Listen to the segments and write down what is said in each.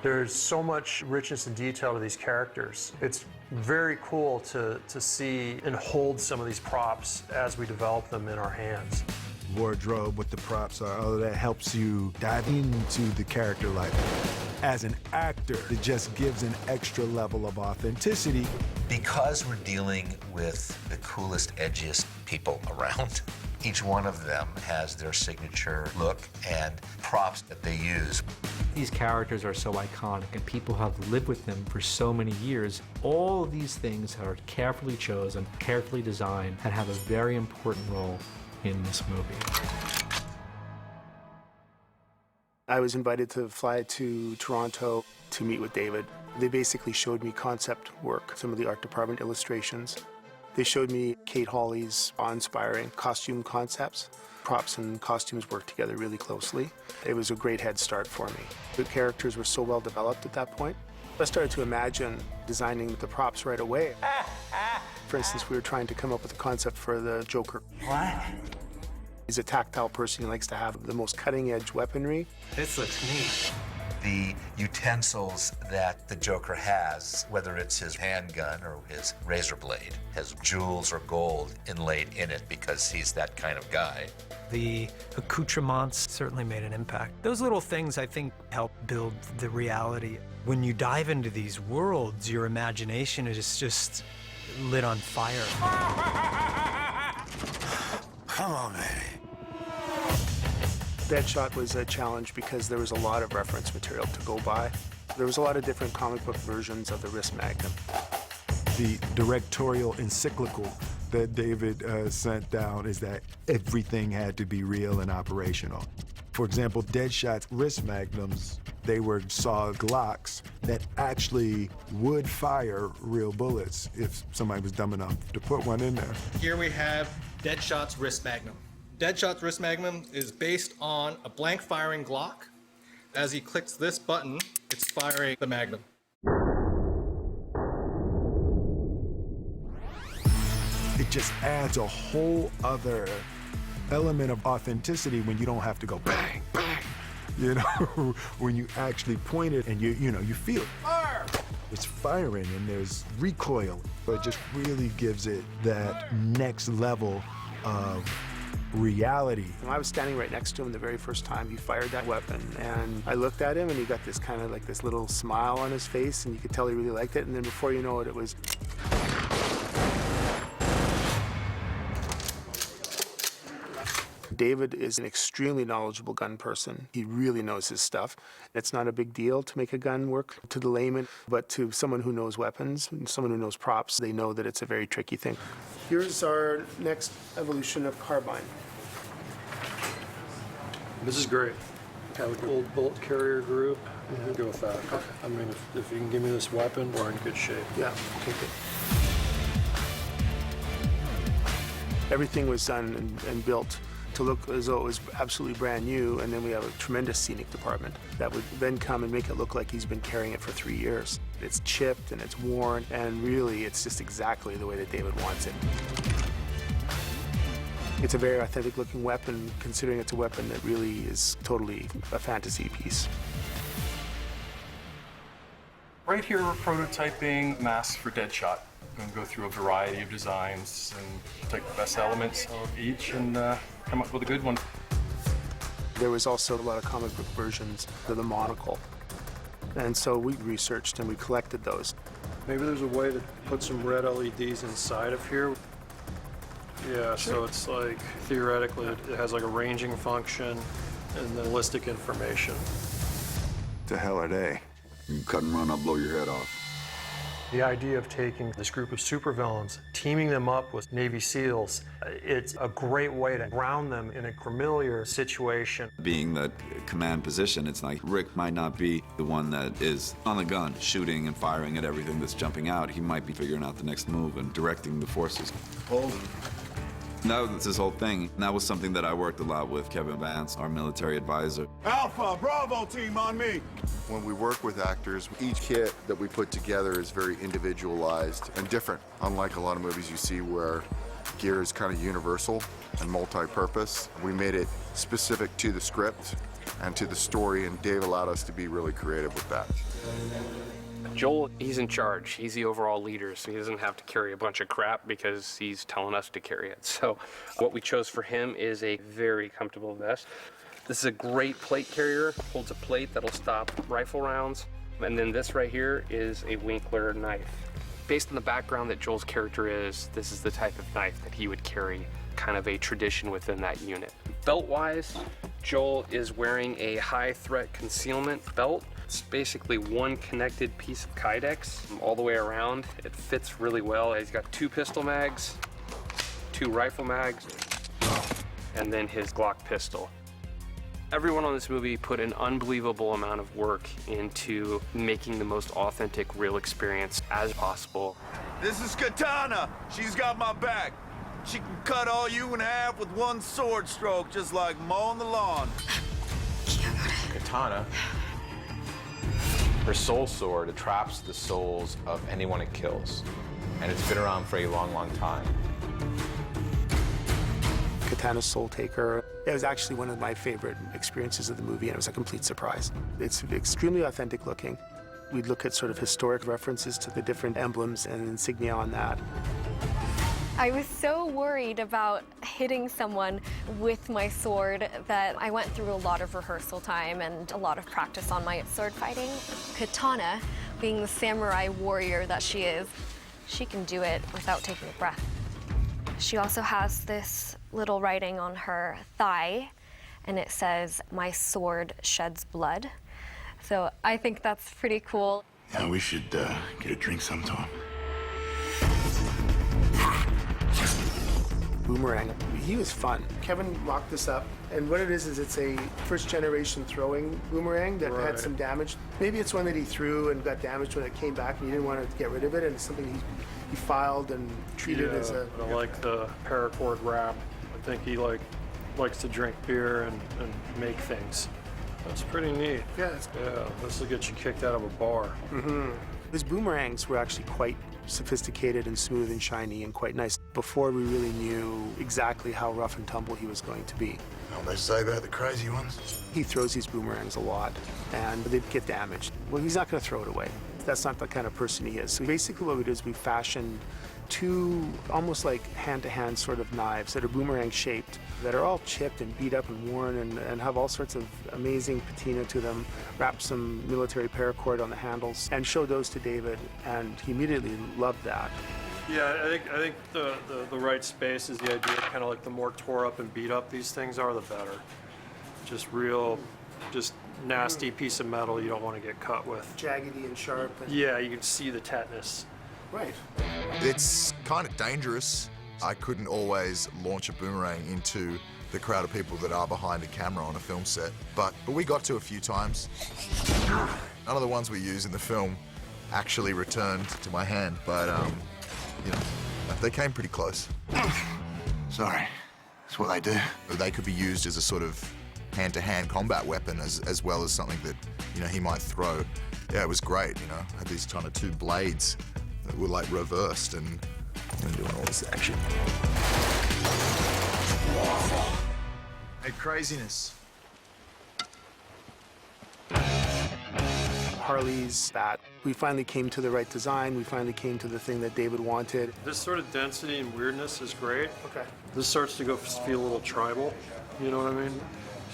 There's so much richness and detail to these characters. It's very cool to see and hold some of these props as we develop them in our hands. Wardrobe, what the props are, all of that helps you dive into the character life. As an actor, it just gives an extra level of authenticity. Because we're dealing with the coolest, edgiest people around, each one of them has their signature look and props that they use. These characters are so iconic, and people have lived with them for so many years. All of these things are carefully chosen, carefully designed, and have a very important role in this movie. I was invited to fly to Toronto to meet with David. They basically showed me concept work, some of the art department illustrations. They showed me Kate Hawley's awe-inspiring costume concepts. Props and costumes worked together really closely. It was a great head start for me. The characters were so well developed at that point. I started to imagine designing the props right away. For instance, we were trying to come up with a concept for the Joker. What? He's a tactile person. He likes to have the most cutting-edge weaponry. This looks neat. The utensils that the Joker has, whether it's his handgun or his razor blade, has jewels or gold inlaid in it because he's that kind of guy. The accoutrements certainly made an impact. Those little things, I think, help build the reality. When you dive into these worlds, your imagination is just lit on fire. Come on, man. Deadshot was a challenge because there was a lot of reference material to go by. There was a lot of different comic book versions of the wrist magnum. The directorial encyclical that David sent down is that everything had to be real and operational. For example, Deadshot's wrist magnums, they were saw Glocks that actually would fire real bullets if somebody was dumb enough to put one in there. Here we have Deadshot's wrist magnum. Deadshot's wrist magnum is based on a blank firing Glock. As he clicks this button, it's firing the magnum. It just adds a whole other element of authenticity when you don't have to go bang, bang. You know, when you actually point it and you feel it. Fire! It's firing and there's recoil, but it just really gives it that next level of reality. I was standing right next to him the very first time he fired that weapon, and I looked at him and he got this kind of like this little smile on his face, and you could tell he really liked it, and then before you know it, it was... David is an extremely knowledgeable gun person. He really knows his stuff. It's not a big deal to make a gun work to the layman, but to someone who knows weapons and someone who knows props, they know that it's a very tricky thing. Here's our next evolution of carbine. This is great. Kind of like an old bolt carrier group. Go with that. Okay. I mean, if you can give me this weapon, we're in good shape. Yeah, take it. Everything was done and built to look as though it was absolutely brand new, and then we have a tremendous scenic department that would then come and make it look like he's been carrying it for 3 years. It's chipped and it's worn, and really it's just exactly the way that David wants it. It's a very authentic looking weapon, considering it's a weapon that really is totally a fantasy piece. Right here, we're prototyping masks for Deadshot. We're going to go through a variety of designs and take the best elements of each and come up with a good one. There was also a lot of comic book versions of the monocle. And so we researched and we collected those. Maybe there's a way to put some red LEDs inside of here. Yeah, Sure. so it's like, theoretically, it has like a ranging function and then ballistic information. To hell are they? You cut and run, I'll blow your head off. The idea of taking this group of supervillains, teaming them up with Navy SEALs, it's a great way to ground them in a familiar situation. Being that command position, it's like Rick might not be the one that is on the gun, shooting and firing at everything that's jumping out. He might be figuring out the next move and directing the forces. Hold him. That was his whole thing. And that was something that I worked a lot with Kevin Vance, our military advisor. Alpha, Bravo team on me! When we work with actors, each kit that we put together is very individualized and different. Unlike a lot of movies you see where gear is kind of universal and multi-purpose, we made it specific to the script and to the story, and Dave allowed us to be really creative with that. Joel, he's in charge. He's the overall leader, so he doesn't have to carry a bunch of crap because he's telling us to carry it. So what we chose for him is a very comfortable vest. This is a great plate carrier, holds a plate that'll stop rifle rounds. And then this right here is a Winkler knife. Based on the background that Joel's character is, this is the type of knife that he would carry, kind of a tradition within that unit. Belt-wise, Joel is wearing a high-threat concealment belt. It's basically one connected piece of Kydex all the way around. It fits really well. He's got 2 pistol mags, 2 rifle mags, and then his Glock pistol. Everyone on this movie put an unbelievable amount of work into making the most authentic, real experience as possible. This is Katana. She's got my back. She can cut all you in half with one sword stroke, just like mowing the lawn. Katana, her soul sword traps the souls of anyone it kills. And it's been around for a long, long time. Katana's Soul Taker. It was actually one of my favorite experiences of the movie, and it was a complete surprise. It's extremely authentic looking. We'd look at sort of historic references to the different emblems and insignia on that. I was so worried about hitting someone with my sword that I went through a lot of rehearsal time and a lot of practice on my sword fighting. Katana, being the samurai warrior that she is, she can do it without taking a breath. She also has this little writing on her thigh, and it says, "My sword sheds blood." So I think that's pretty cool. Yeah, we should get a drink sometime. Boomerang, he was fun. Kevin mocked this up, and what it is it's a first-generation throwing boomerang that had some damage. Maybe it's one that he threw and got damaged when it came back, and he didn't want to get rid of it, and it's something he filed and treated as a... I like the paracord wrap. I think he likes to drink beer and make things. That's pretty neat. Yeah. This will get you kicked out of a bar. Mm-hmm. His boomerangs were actually quite sophisticated and smooth and shiny and quite nice before we really knew exactly how rough and tumble he was going to be. What they say about the crazy ones? He throws these boomerangs a lot, and they get damaged. Well, he's not going to throw it away. That's not the kind of person he is. So basically what we did is we fashioned 2 almost like hand-to-hand sort of knives that are boomerang-shaped, that are all chipped and beat up and worn and have all sorts of amazing patina to them, wrapped some military paracord on the handles, and showed those to David, and he immediately loved that. Yeah, I think the right space is the idea. Kind of like the more tore up and beat up these things are, the better. Just nasty piece of metal you don't want to get cut with. Jaggedy and sharp. Yeah, you can see the tetanus. Right. It's kind of dangerous. I couldn't always launch a boomerang into the crowd of people that are behind a camera on a film set, but we got to a few times. None of the ones we use in the film actually returned to my hand, but you know, they came pretty close. Sorry, that's what they do. They could be used as a sort of hand-to-hand combat weapon as well as something that, you know, he might throw. Yeah, it was great, you know. Had these kind of 2 blades that were like reversed and doing all this action. Hey, craziness. Harley's bat. We finally came to the right design. We finally came to the thing that David wanted. This sort of density and weirdness is great. Okay. This starts to feel a little tribal, you know what I mean?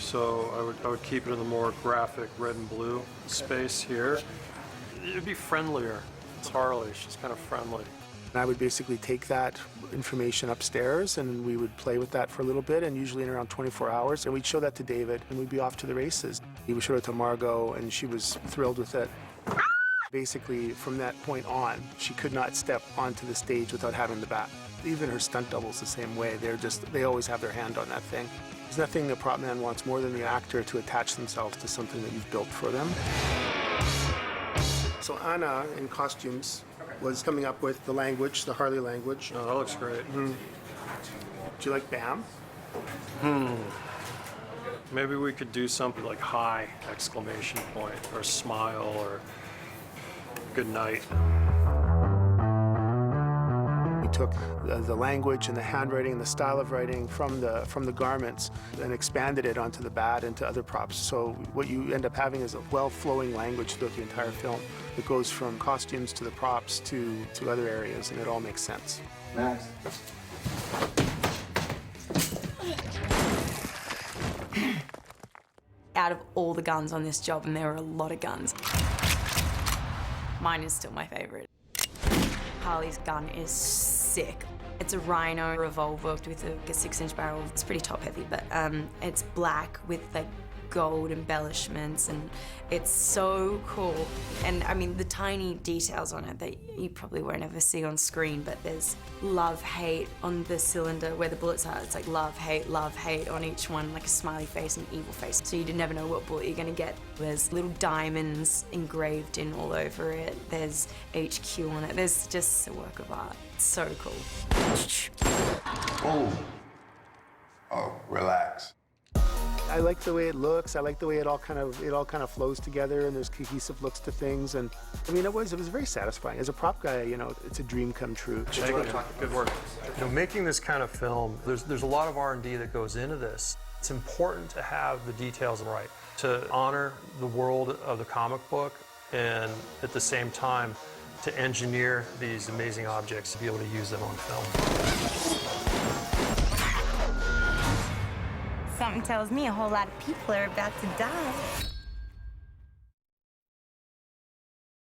So I would keep it in the more graphic red and blue space here. It'd be friendlier. It's Harley, she's kind of friendly. And I would basically take that information upstairs and we would play with that for a little bit, and usually in around 24 hours, and we'd show that to David and we'd be off to the races. He would show it to Margot and she was thrilled with it. Basically, from that point on, she could not step onto the stage without having the bat. Even her stunt doubles the same way. They always have their hand on that thing. There's nothing the prop man wants more than the actor to attach themselves to something that you've built for them. So Anna, in costumes, was coming up with the language, the Harley language. Oh, that looks great. Mm-hmm. Do you like BAM? Maybe we could do something like hi, exclamation point, or smile, or good night. We took the language and the handwriting and the style of writing from the garments and expanded it onto the bat and to other props. So what you end up having is a well-flowing language throughout the entire film. It goes from costumes to the props to other areas, and it all makes sense. Max. Out of all the guns on this job, and there were a lot of guns, mine is still my favorite. Harley's gun is sick. It's a Rhino revolver with a 6-inch barrel. It's pretty top-heavy, but it's black with like gold embellishments, and it's so cool. And I mean, the tiny details on it that you probably won't ever see on screen, but there's love, hate on the cylinder where the bullets are. It's like love, hate on each one, like a smiley face and evil face. So you never know what bullet you're gonna get. There's little diamonds engraved in all over it. There's HQ on it. There's just a work of art. It's so cool. Oh, relax. I like the way it looks. I like the way it all kind of flows together, and there's cohesive looks to things. And I mean, it was very satisfying. As a prop guy, you know, it's a dream come true. Good work. You know, making this kind of film, there's a lot of R&D that goes into this. It's important to have the details right, to honor the world of the comic book, and at the same time, to engineer these amazing objects to be able to use them on film. Something tells me a whole lot of people are about to die.